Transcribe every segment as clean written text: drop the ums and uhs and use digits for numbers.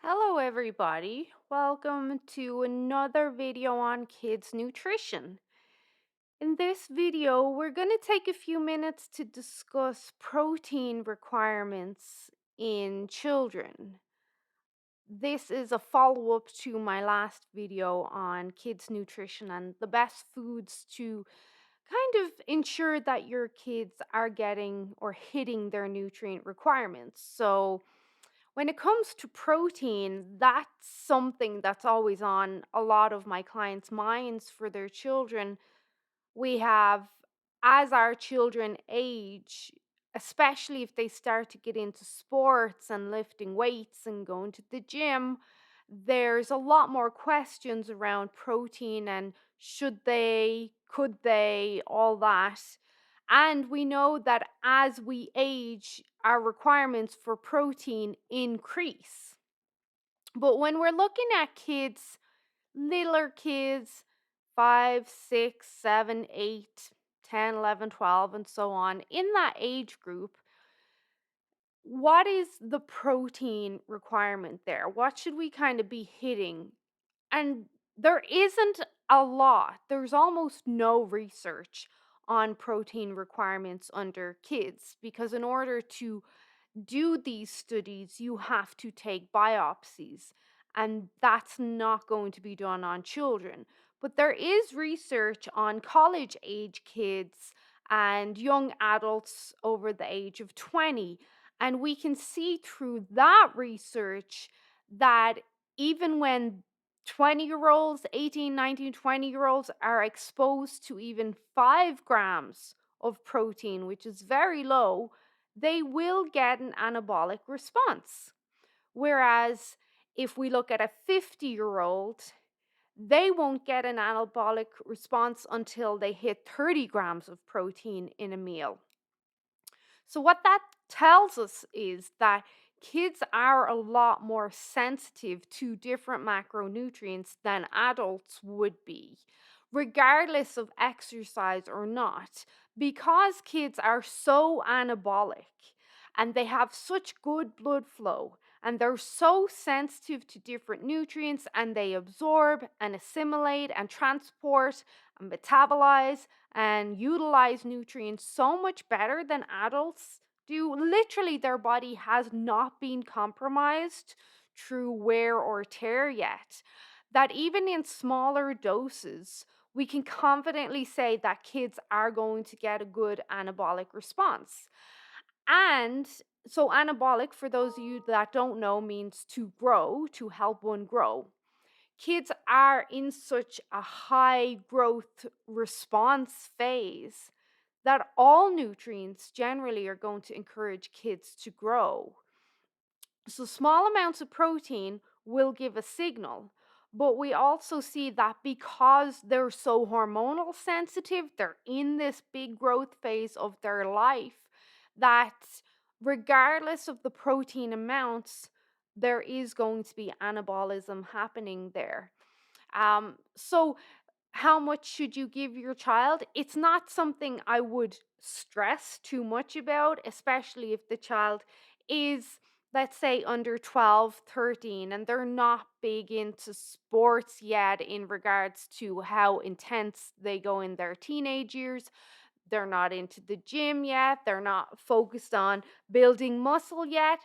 Hello, everybody. Welcome to another video on kids' nutrition. In this video, we're going to take a few minutes to discuss protein requirements in children. This is a follow up to my last video on kids' nutrition and the best foods to kind of ensure that your kids are getting or hitting their nutrient requirements. So, when it comes to protein, that's something that's always on a lot of my clients' minds for their children. We have, as our children age, especially if they start to get into sports and lifting weights and going to the gym, there's a lot more questions around protein and should they, could they, all that. And we know that as we age, our requirements for protein increase. But when we're looking at kids, littler kids, 5, 6, 7, 8, 10, 11, 12, and so on, in that age group, what is the protein requirement there? What should we kind of be hitting? And there isn't a lot. There's almost no research on protein requirements under kids because in order to do these studies, you have to take biopsies, and that's not going to be done on children. But there is research on college age kids and young adults over the age of 20, and we can see through that research that even when 20-year-olds, 18, 19, 20-year-olds are exposed to even 5 grams of protein, which is very low, they will get an anabolic response. Whereas if we look at a 50-year-old, they won't get an anabolic response until they hit 30 grams of protein in a meal. So, what that tells us is that kids are a lot more sensitive to different macronutrients than adults would be, regardless of exercise or not, because kids are so anabolic and they have such good blood flow and they're so sensitive to different nutrients and they absorb and assimilate and transport and metabolize and utilize nutrients so much better than adults do. Literally, their body has not been compromised through wear or tear yet. That even in smaller doses, we can confidently say that kids are going to get a good anabolic response. And so, anabolic, for those of you that don't know, means to grow, to help one grow. Kids are in such a high growth response phase that all nutrients generally are going to encourage kids to grow. So, small amounts of protein will give a signal, but we also see that because they're so hormonal sensitive, they're in this big growth phase of their life, that regardless of the protein amounts, there is going to be anabolism happening there. So, how much should you give your child? It's not something I would stress too much about, especially if the child is, let's say, under 12, 13, and they're not big into sports yet in regards to how intense they go in their teenage years. They're not into the gym yet. They're not focused on building muscle yet.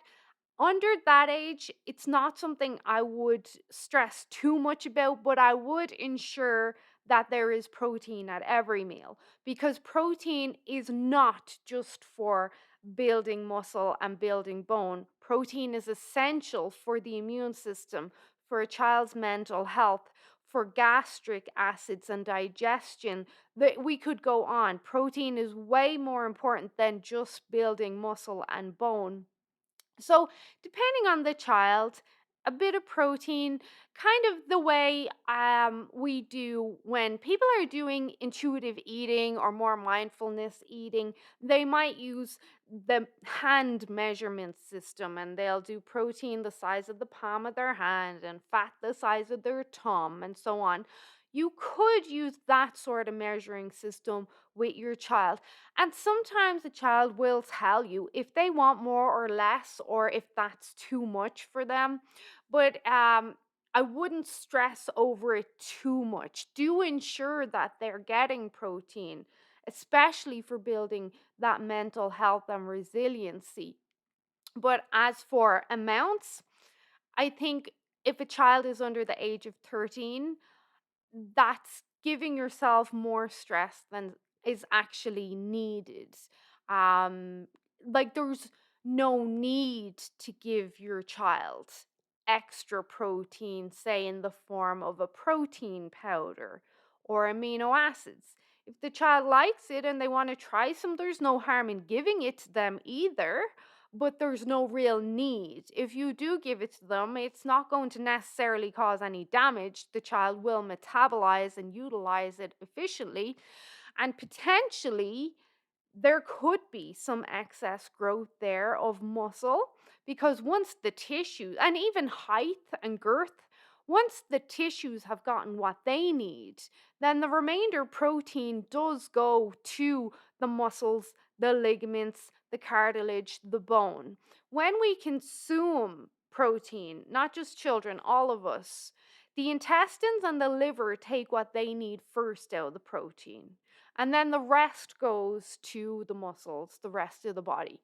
Under that age, it's not something I would stress too much about, but I would ensure that there is protein at every meal because protein is not just for building muscle and building bone. Protein is essential for the immune system, for a child's mental health, for gastric acids and digestion. That we could go on. Protein is way more important than just building muscle and bone. So, depending on the child, a bit of protein, kind of the way we do when people are doing intuitive eating or more mindfulness eating, they might use the hand measurement system and they'll do protein the size of the palm of their hand and fat the size of their thumb and so on. You could use that sort of measuring system with your child. And sometimes a child will tell you if they want more or less, or if that's too much for them. But I wouldn't stress over it too much. Do ensure that they're getting protein, especially for building that mental health and resiliency. But as for amounts, I think if a child is under the age of 13, that's giving yourself more stress than is actually needed. Um, like there's no need to give your child extra protein, say in the form of a protein powder or amino acids. If the child likes it and they want to try some, there's no harm in giving it to them either, but there's no real need. If you do give it to them, it's not going to necessarily cause any damage. The child will metabolize and utilize it efficiently, and potentially there could be some excess growth there of muscle, because once the tissue and even height and girth, once the tissues have gotten what they need, then the remainder protein does go to the muscles, the ligaments, the cartilage, the bone. When we consume protein, not just children, all of us, the intestines and the liver take what they need first out of the protein, and then the rest goes to the muscles, the rest of the body.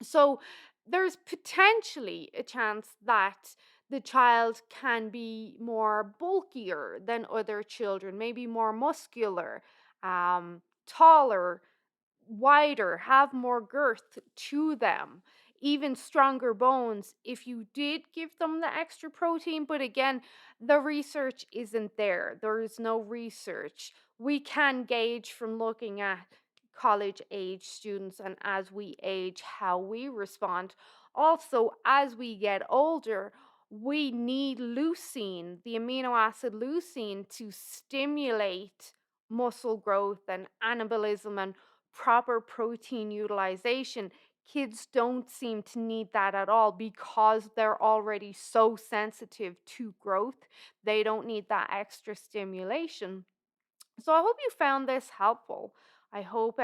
So there's potentially a chance that the child can be more bulkier than other children, maybe more muscular, taller, wider, have more girth to them, even stronger bones if you did give them the extra protein. But again, the research isn't there. There is no research. We can gauge from looking at college age students, and as we age, how we respond. Also, as we get older, we need leucine, the amino acid leucine, to stimulate muscle growth and anabolism and proper protein utilization. Kids don't seem to need that at all because they're already so sensitive to growth. They don't need that extra stimulation. So I hope you found this helpful. I hope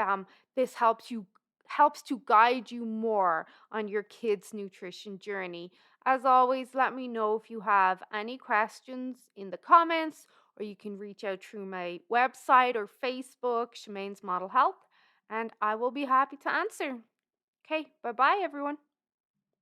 this helps to guide you more on your kids' nutrition journey. As always, let me know if you have any questions in the comments, or you can reach out through my website or Facebook, Shemaine's Model Health, and I will be happy to answer. Okay, bye bye, everyone.